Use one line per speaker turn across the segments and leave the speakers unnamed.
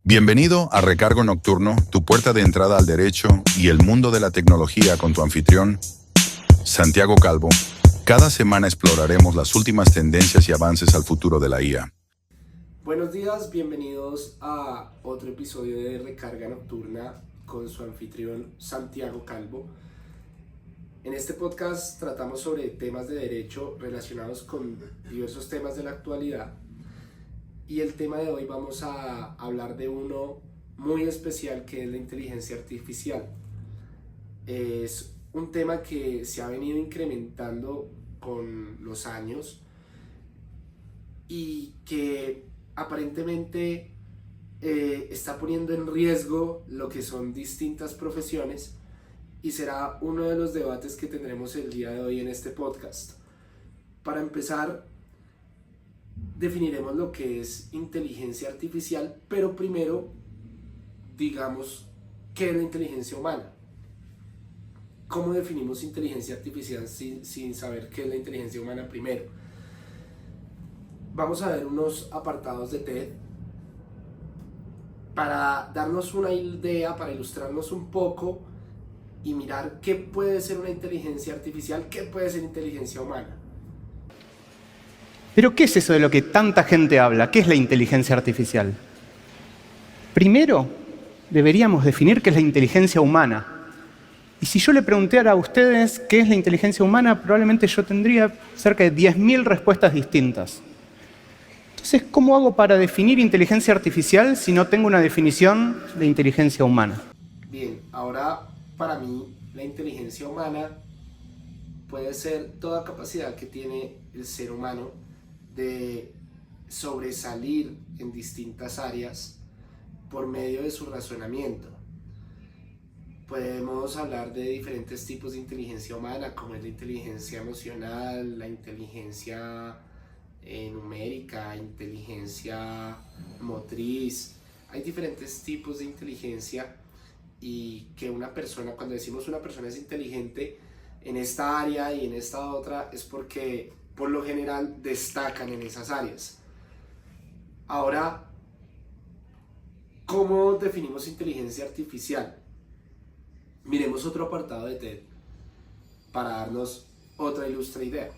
Bienvenido a Recargo Nocturno, tu puerta de entrada al derecho y el mundo de la tecnología con tu anfitrión, Santiago Calvo. Cada semana exploraremos las últimas tendencias y avances al futuro de la IA.
Buenos días, bienvenidos a otro episodio de Recarga Nocturna con su anfitrión Santiago Calvo. En este podcast tratamos sobre temas de derecho relacionados con diversos temas de la actualidad. Y el tema de hoy vamos a hablar de uno muy especial, que es la inteligencia artificial. Es un tema que se ha venido incrementando con los años y que aparentemente está poniendo en riesgo lo que son distintas profesiones, y será uno de los debates que tendremos el día de hoy en este podcast. Para empezar, definiremos lo que es inteligencia artificial, pero primero digamos qué es la inteligencia humana. ¿Cómo definimos inteligencia artificial sin saber qué es la inteligencia humana primero? Vamos a ver unos apartados de TED para darnos una idea, para ilustrarnos un poco y mirar qué puede ser una inteligencia artificial, qué puede ser inteligencia humana.
Pero, ¿qué es eso de lo que tanta gente habla? ¿Qué es la inteligencia artificial? Primero, deberíamos definir qué es la inteligencia humana. Y si yo le preguntara a ustedes qué es la inteligencia humana, probablemente yo tendría cerca de 10.000 respuestas distintas. Entonces, ¿cómo hago para definir inteligencia artificial si no tengo una definición de inteligencia humana?
Bien, ahora para mí la inteligencia humana puede ser toda capacidad que tiene el ser humano de sobresalir en distintas áreas por medio de su razonamiento. Podemos hablar de diferentes tipos de inteligencia humana, como es la inteligencia emocional, la inteligencia numérica, inteligencia motriz. Hay diferentes tipos de inteligencia, y que una persona, cuando decimos una persona es inteligente en esta área y en esta otra, es porque por lo general destacan en esas áreas. Ahora, ¿cómo definimos inteligencia artificial? Miremos otro apartado de TED para darnos otra ilustre idea.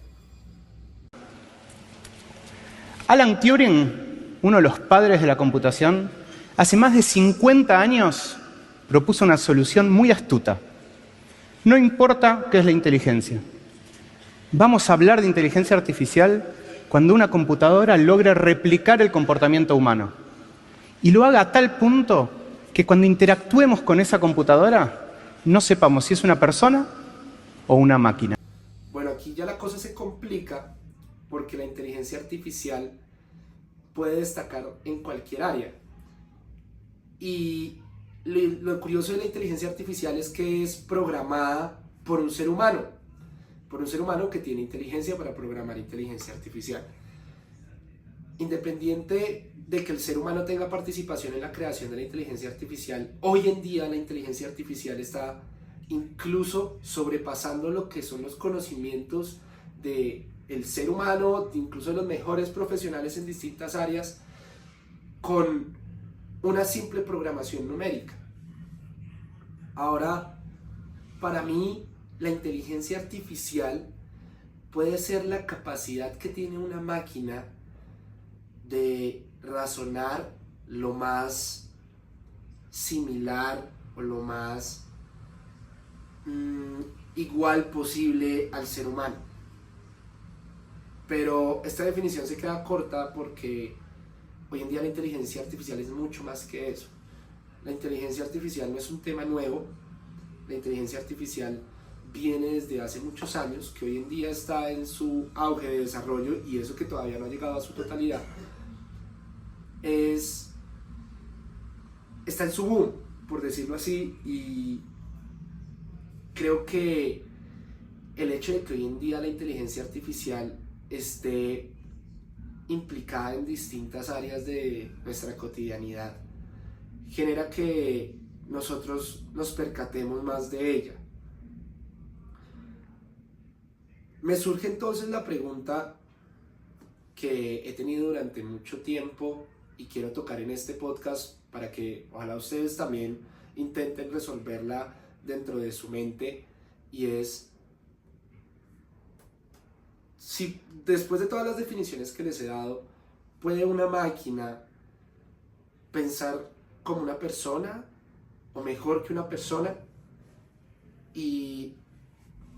Alan Turing, uno de los padres de la computación, hace más de 50 años propuso una solución muy astuta. No importa qué es la inteligencia. Vamos a hablar de inteligencia artificial cuando una computadora logre replicar el comportamiento humano y lo haga a tal punto que cuando interactuemos con esa computadora no sepamos si es una persona o una máquina.
Bueno, aquí ya la cosa se complica porque la inteligencia artificial puede destacar en cualquier área. Y lo curioso de la inteligencia artificial es que es programada por un ser humano que tiene inteligencia para programar inteligencia artificial. Independiente de que el ser humano tenga participación en la creación de la inteligencia artificial, hoy en día la inteligencia artificial está incluso sobrepasando lo que son los conocimientos del ser humano, incluso de los mejores profesionales en distintas áreas, con una simple programación numérica. Ahora, para mí, la inteligencia artificial puede ser la capacidad que tiene una máquina de razonar lo más similar o lo más igual posible al ser humano. Pero esta definición se queda corta porque hoy en día la inteligencia artificial es mucho más que eso. La inteligencia artificial no es un tema nuevo. La inteligencia artificial viene desde hace muchos años, que hoy en día está en su auge de desarrollo, y eso que todavía no ha llegado a su totalidad, está en su boom, por decirlo así. Y creo que el hecho de que hoy en día la inteligencia artificial esté implicada en distintas áreas de nuestra cotidianidad genera que nosotros nos percatemos más de ella. Me surge entonces la pregunta que he tenido durante mucho tiempo y quiero tocar en este podcast para que ojalá ustedes también intenten resolverla dentro de su mente, y es: si después de todas las definiciones que les he dado, ¿puede una máquina pensar como una persona o mejor que una persona? Y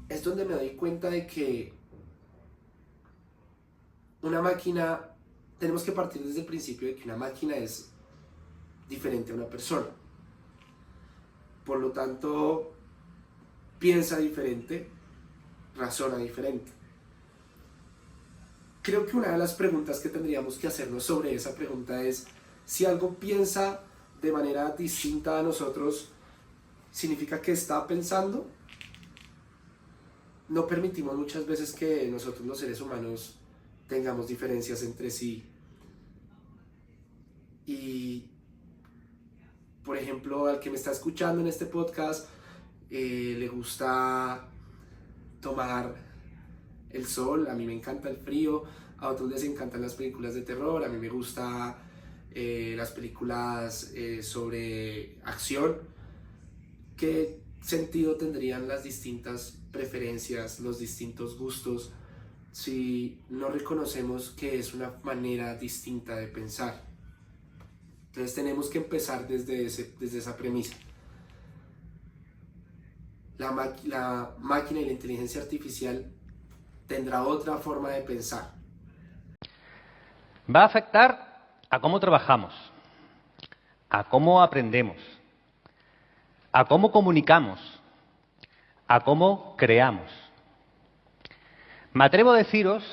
es donde me doy cuenta de que una máquina, tenemos que partir desde el principio de que una máquina es diferente a una persona. Por lo tanto, piensa diferente, razona diferente. Creo que una de las preguntas que tendríamos que hacernos sobre esa pregunta es: si algo piensa de manera distinta a nosotros, ¿significa que está pensando? No permitimos muchas veces que nosotros los seres humanos tengamos diferencias entre sí. Y, por ejemplo, al que me está escuchando en este podcast, le gusta tomar el sol, a mí me encanta el frío, a otros les encantan las películas de terror, a mí me gustan las películas sobre acción. ¿Qué sentido tendrían las distintas preferencias, los distintos gustos, si no reconocemos que es una manera distinta de pensar? Entonces tenemos que empezar desde esa premisa. La máquina y la inteligencia artificial tendrá otra forma de pensar.
Va a afectar a cómo trabajamos, a cómo aprendemos, a cómo comunicamos, a cómo creamos. Me atrevo a deciros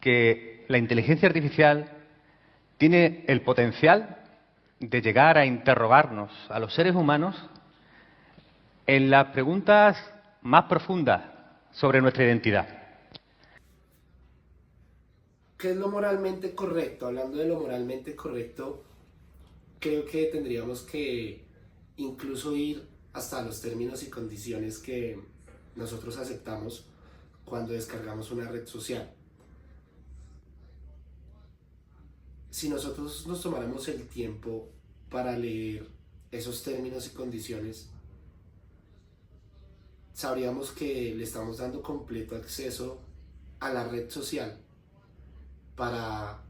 que la inteligencia artificial tiene el potencial de llegar a interrogarnos a los seres humanos en las preguntas más profundas sobre nuestra identidad.
¿Qué es lo moralmente correcto? Hablando de lo moralmente correcto, creo que tendríamos que incluso ir hasta los términos y condiciones que nosotros aceptamos cuando descargamos una red social. Si nosotros nos tomáramos el tiempo para leer esos términos y condiciones, sabríamos que le estamos dando completo acceso a la red social para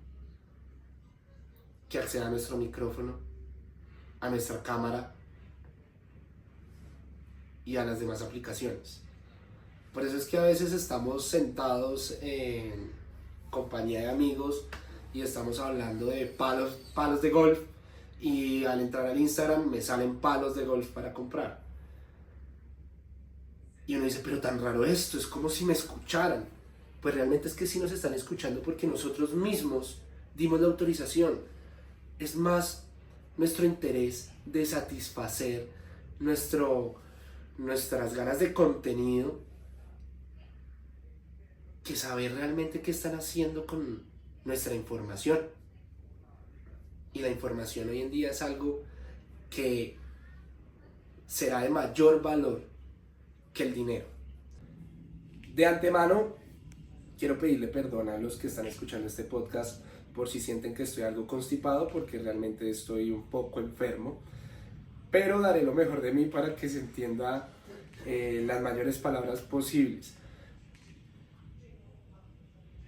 que acceda a nuestro micrófono, a nuestra cámara y a las demás aplicaciones. Por eso es que a veces estamos sentados en compañía de amigos y estamos hablando de palos de golf, y al entrar al Instagram me salen palos de golf para comprar. Y uno dice: pero tan raro esto, es como si me escucharan. Pues realmente es que sí nos están escuchando, porque nosotros mismos dimos la autorización. Es más nuestro interés de satisfacer nuestras ganas de contenido que saber realmente qué están haciendo con nuestra información. Y la información hoy en día es algo que será de mayor valor que el dinero. De antemano, quiero pedirle perdón a los que están escuchando este podcast por si sienten que estoy algo constipado, porque realmente estoy un poco enfermo, pero daré lo mejor de mí para que se entienda las mayores palabras posibles.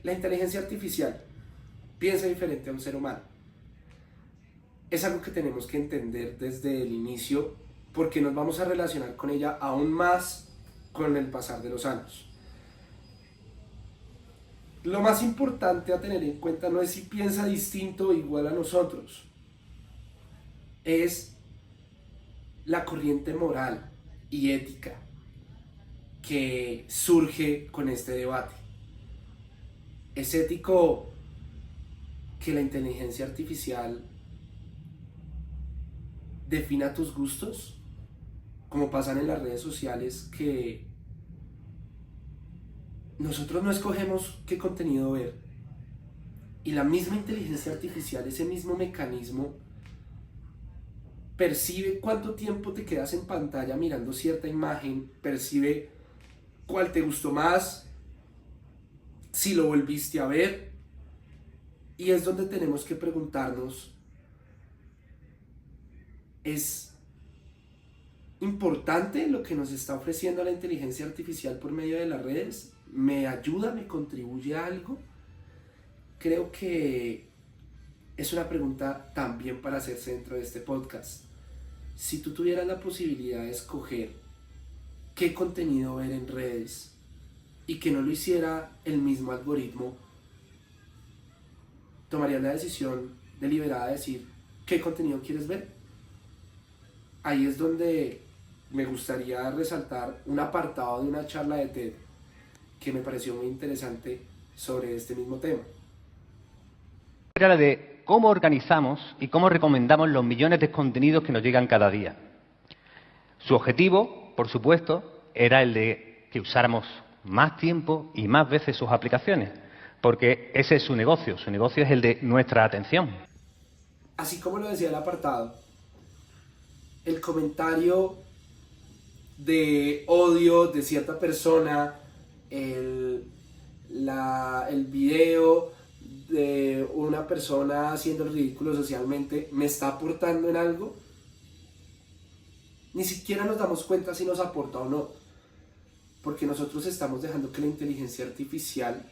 La inteligencia artificial piensa diferente a un ser humano. Es algo que tenemos que entender desde el inicio, porque nos vamos a relacionar con ella aún más con el pasar de los años. Lo más importante a tener en cuenta no es si piensa distinto o igual a nosotros, es la corriente moral y ética que surge con este debate. ¿Es ético que la inteligencia artificial defina tus gustos? Como pasan en las redes sociales, que nosotros no escogemos qué contenido ver, y la misma inteligencia artificial, ese mismo mecanismo, percibe cuánto tiempo te quedas en pantalla mirando cierta imagen, percibe cuál te gustó más, si lo volviste a ver, y es donde tenemos que preguntarnos: es importante lo que nos está ofreciendo la inteligencia artificial por medio de las redes. ¿Me ayuda, me contribuye a algo? Creo que es una pregunta también para hacerse dentro de este podcast. Si tú tuvieras la posibilidad de escoger qué contenido ver en redes y que no lo hiciera el mismo algoritmo, ¿tomarías la decisión deliberada de decir qué contenido quieres ver? Ahí es donde me gustaría resaltar un apartado de una charla de TED que me pareció muy interesante sobre este mismo tema.
Era la de cómo organizamos y cómo recomendamos los millones de contenidos que nos llegan cada día. Su objetivo, por supuesto, era el de que usáramos más tiempo y más veces sus aplicaciones, porque ese es su negocio es el de nuestra atención.
Así como lo decía el apartado, el comentario de odio de cierta persona, el video de una persona haciendo el ridículo socialmente, ¿me está aportando en algo? Ni siquiera nos damos cuenta si nos aporta o no, porque nosotros estamos dejando que la inteligencia artificial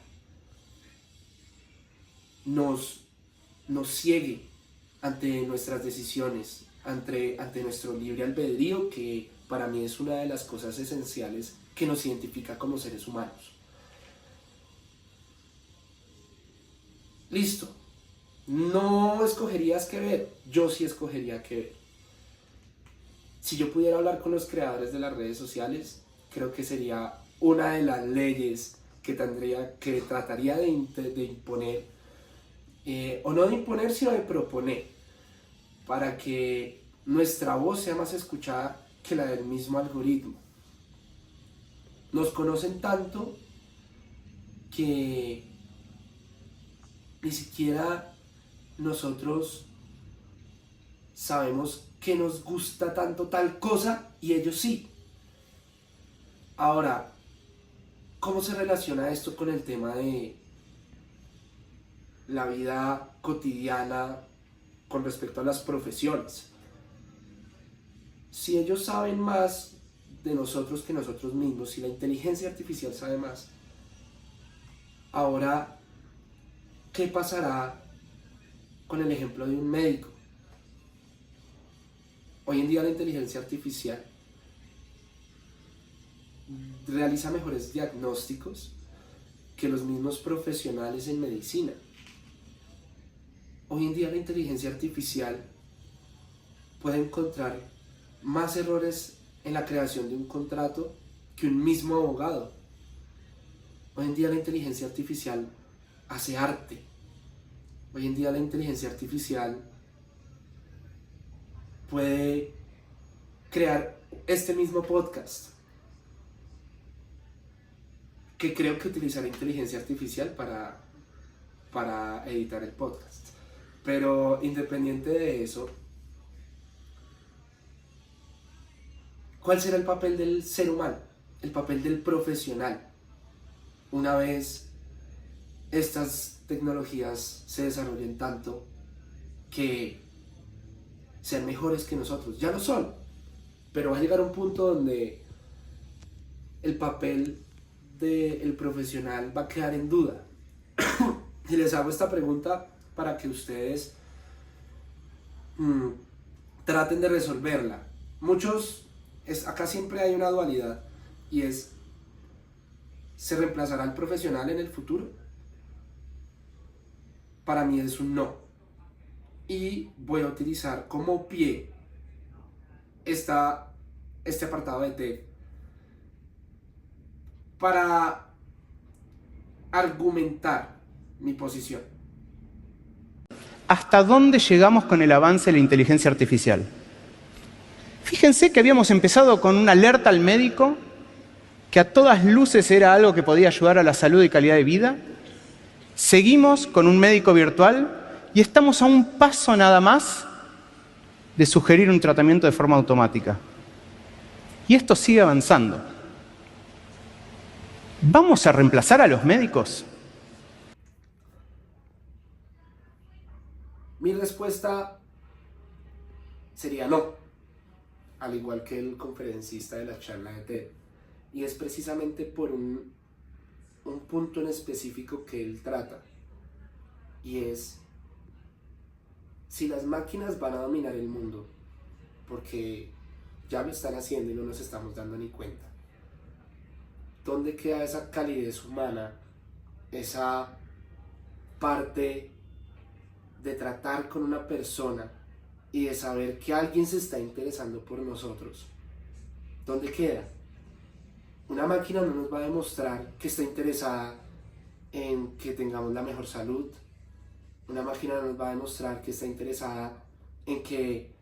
nos ciegue ante nuestras decisiones, ante nuestro libre albedrío, que para mí es una de las cosas esenciales que nos identifica como seres humanos. Listo. No escogerías qué ver, yo sí escogería qué ver. Si yo pudiera hablar con los creadores de las redes sociales, creo que sería una de las leyes que trataría de imponer, o no de imponer, sino de proponer, para que nuestra voz sea más escuchada que la del mismo algoritmo. Nos conocen tanto que ni siquiera nosotros sabemos que nos gusta tanto tal cosa y ellos sí. Ahora, ¿cómo se relaciona esto con el tema de la vida cotidiana con respecto a las profesiones? Si ellos saben más de nosotros que nosotros mismos, si la inteligencia artificial sabe más, ahora, ¿qué pasará con el ejemplo de un médico? Hoy en día la inteligencia artificial realiza mejores diagnósticos que los mismos profesionales en medicina. Hoy en día la inteligencia artificial puede encontrar más errores en la creación de un contrato que un mismo abogado. Hoy en día la inteligencia artificial hace arte. Hoy en día la inteligencia artificial puede crear este mismo podcast, que creo que utilizará inteligencia artificial para editar el podcast. Pero independiente de eso, ¿cuál será el papel del ser humano? El papel del profesional. Una vez estas tecnologías se desarrollen tanto que sean mejores que nosotros. Ya lo son, pero va a llegar un punto donde el papel del profesional va a quedar en duda. Y les hago esta pregunta para que ustedes traten de resolverla. Acá siempre hay una dualidad, y es: ¿se reemplazará al profesional en el futuro? Para mí es un no. Y voy a utilizar como pie este apartado de TED para argumentar mi posición.
¿Hasta dónde llegamos con el avance de la inteligencia artificial? Fíjense que habíamos empezado con una alerta al médico, que a todas luces era algo que podía ayudar a la salud y calidad de vida. Seguimos con un médico virtual y estamos a un paso nada más de sugerir un tratamiento de forma automática. Y esto sigue avanzando. ¿Vamos a reemplazar a los médicos?
Mi respuesta sería no. al igual que el conferencista de la charla de TED. Y es precisamente por un punto en específico que él trata. Y es, si las máquinas van a dominar el mundo, porque ya lo están haciendo y no nos estamos dando ni cuenta, ¿dónde queda esa calidez humana, esa parte de tratar con una persona y de saber que alguien se está interesando por nosotros? ¿Dónde queda? Una máquina no nos va a demostrar que está interesada en que tengamos la mejor salud. Una máquina no nos va a demostrar que está interesada en que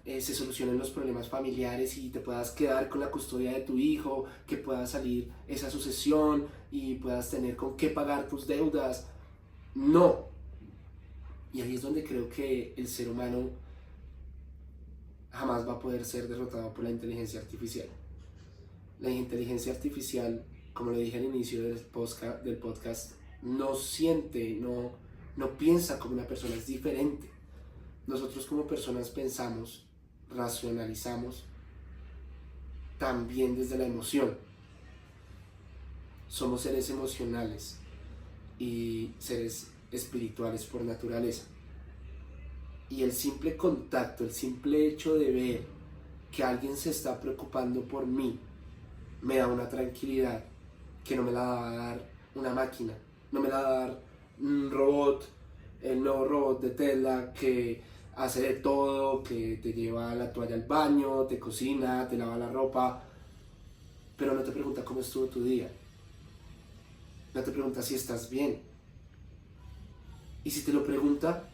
se solucionen los problemas familiares y te puedas quedar con la custodia de tu hijo, que pueda salir esa sucesión y puedas tener con qué pagar tus deudas. No. Y ahí es donde creo que el ser humano jamás va a poder ser derrotado por la inteligencia artificial. La inteligencia artificial, como lo dije al inicio del podcast, no siente, no piensa como una persona, es diferente. Nosotros como personas pensamos, racionalizamos también desde la emoción. Somos seres emocionales y seres espirituales por naturaleza. Y el simple contacto, el simple hecho de ver que alguien se está preocupando por mí, me da una tranquilidad que no me la va a dar una máquina, no me la va a dar un robot, el nuevo robot de Tesla que hace de todo, que te lleva la toalla al baño, te cocina, te lava la ropa, pero no te pregunta cómo estuvo tu día, no te pregunta si estás bien. Y si te lo pregunta,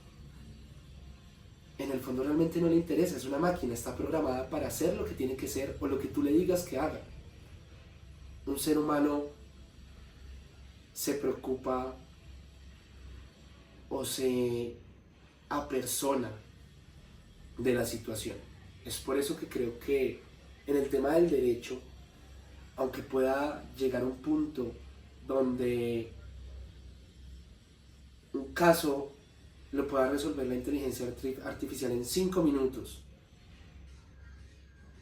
en el fondo realmente no le interesa, es una máquina, está programada para hacer lo que tiene que ser o lo que tú le digas que haga. Un ser humano se preocupa o se apersona de la situación. Es por eso que creo que en el tema del derecho, aunque pueda llegar a un punto donde un caso lo pueda resolver la inteligencia artificial en 5 minutos,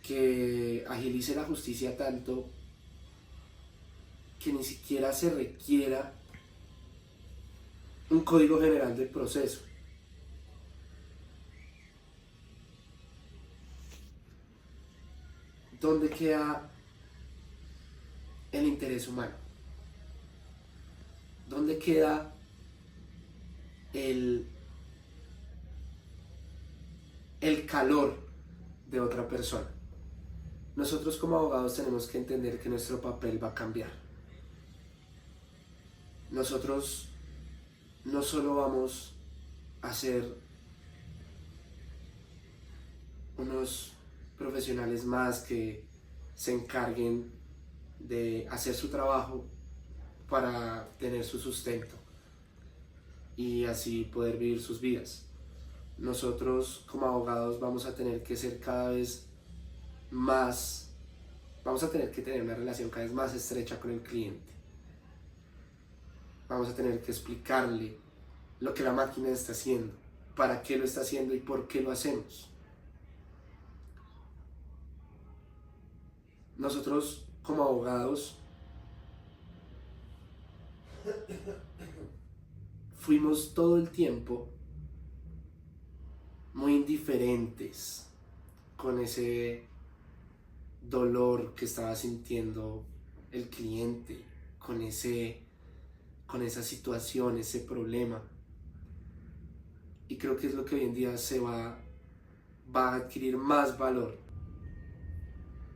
que agilice la justicia tanto que ni siquiera se requiera un código general del proceso. ¿Dónde queda el interés humano? ¿Dónde queda el calor de otra persona? Nosotros como abogados tenemos que entender que nuestro papel va a cambiar. Nosotros no solo vamos a ser unos profesionales más que se encarguen de hacer su trabajo para tener su sustento y así poder vivir sus vidas. Nosotros como abogados vamos a tener que ser cada vez más, vamos a tener que tener una relación cada vez más estrecha con el cliente. Vamos a tener que explicarle lo que la máquina está haciendo, para qué lo está haciendo y por qué lo hacemos. Nosotros como abogados fuimos todo el tiempo muy indiferentes con ese dolor que estaba sintiendo el cliente, con esa situación, ese problema. Y creo que es lo que hoy en día va a adquirir más valor.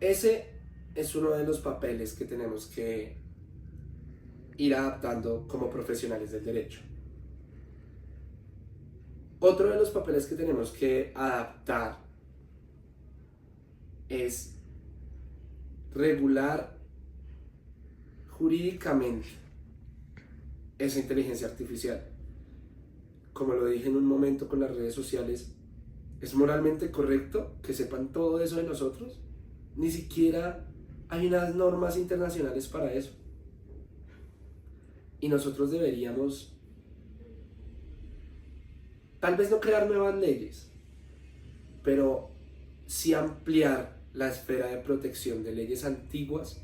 Ese es uno de los papeles que tenemos que ir adaptando como profesionales del derecho. Otro de los papeles que tenemos que adaptar es regular jurídicamente esa inteligencia artificial. Como lo dije en un momento con las redes sociales, ¿es moralmente correcto que sepan todo eso de nosotros? Ni siquiera hay unas normas internacionales para eso. Y nosotros deberíamos, tal vez no crear nuevas leyes, pero sí ampliar la esfera de protección de leyes antiguas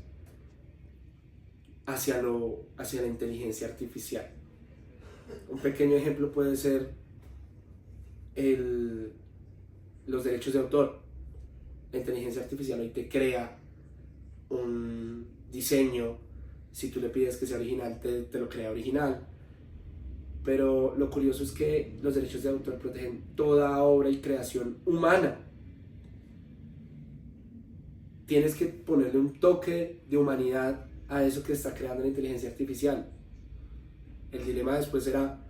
hacia la inteligencia artificial. Un pequeño ejemplo puede ser los derechos de autor. La inteligencia artificial hoy te crea un diseño. Si tú le pides que sea original, te lo crea original. Pero lo curioso es que los derechos de autor protegen toda obra y creación humana. Tienes que ponerle un toque de humanidad a eso que está creando la inteligencia artificial. El dilema después será,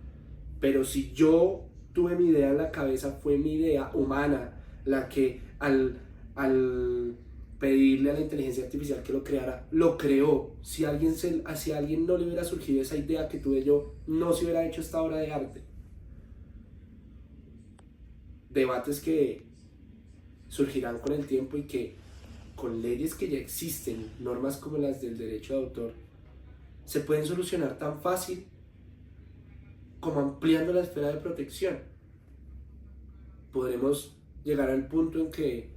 pero si yo tuve mi idea en la cabeza, fue mi idea humana la que al pedirle a la inteligencia artificial que lo creara, lo creó. Si a alguien no le hubiera surgido esa idea que tuve yo, no se hubiera hecho esta obra de arte. Debates que surgirán con el tiempo y que con leyes que ya existen, normas como las del derecho de autor, se pueden solucionar tan fácil como ampliando la esfera de protección. Podremos llegar al punto en que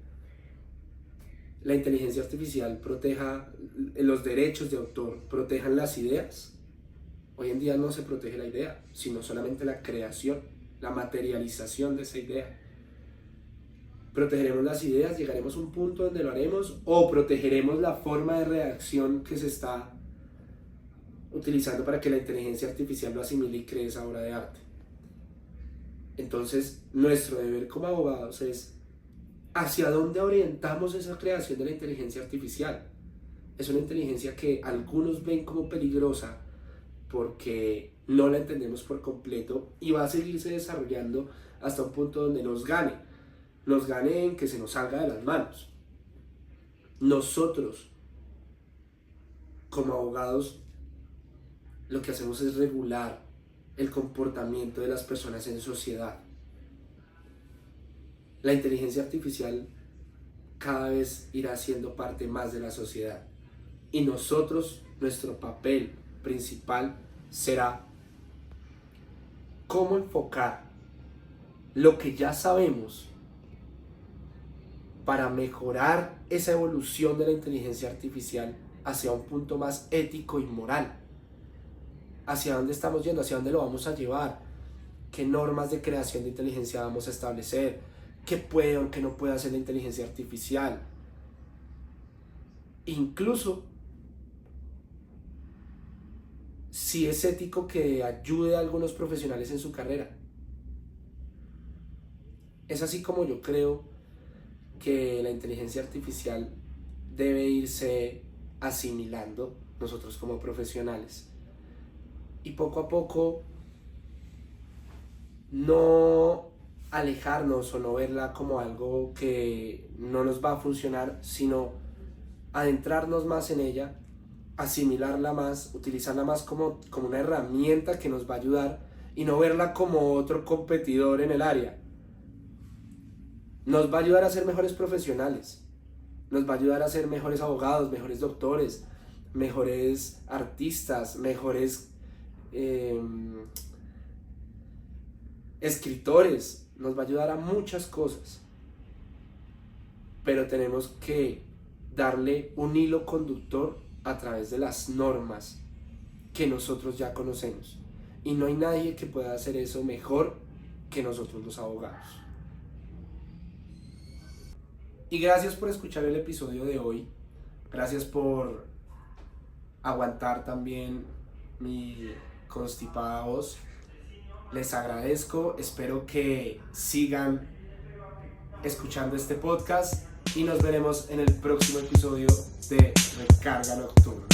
la inteligencia artificial proteja los derechos de autor, protejan las ideas. Hoy en día no se protege la idea, sino solamente la creación, la materialización de esa idea. Protegeremos las ideas, llegaremos a un punto donde lo haremos, o protegeremos la forma de redacción que se está utilizando para que la inteligencia artificial lo asimile y cree esa obra de arte. Entonces, nuestro deber como abogados es hacia dónde orientamos esa creación de la inteligencia artificial. Es una inteligencia que algunos ven como peligrosa porque no la entendemos por completo y va a seguirse desarrollando hasta un punto donde nos gane en que se nos salga de las manos. Nosotros, como abogados, lo que hacemos es regular el comportamiento de las personas en sociedad. La inteligencia artificial cada vez irá siendo parte más de la sociedad y nosotros, nuestro papel principal será cómo enfocar lo que ya sabemos para mejorar esa evolución de la inteligencia artificial hacia un punto más ético y moral. ¿Hacia dónde estamos yendo? ¿Hacia dónde lo vamos a llevar? ¿Qué normas de creación de inteligencia vamos a establecer? ¿Qué puede o qué no puede hacer la inteligencia artificial? Incluso si es ético que ayude a algunos profesionales en su carrera. Es así como yo creo que la inteligencia artificial debe irse asimilando nosotros como profesionales. Y poco a poco no alejarnos o no verla como algo que no nos va a funcionar, sino adentrarnos más en ella, asimilarla más, utilizarla más como una herramienta que nos va a ayudar y no verla como otro competidor en el área. Nos va a ayudar a ser mejores profesionales, nos va a ayudar a ser mejores abogados, mejores doctores, mejores artistas, mejores escritores, nos va a ayudar a muchas cosas, pero tenemos que darle un hilo conductor a través de las normas que nosotros ya conocemos, y no hay nadie que pueda hacer eso mejor que nosotros los abogados. Y gracias por escuchar el episodio de hoy, gracias por aguantar también mi constipada voz. Les agradezco, espero que sigan escuchando este podcast y nos veremos en el próximo episodio de Recarga Nocturna.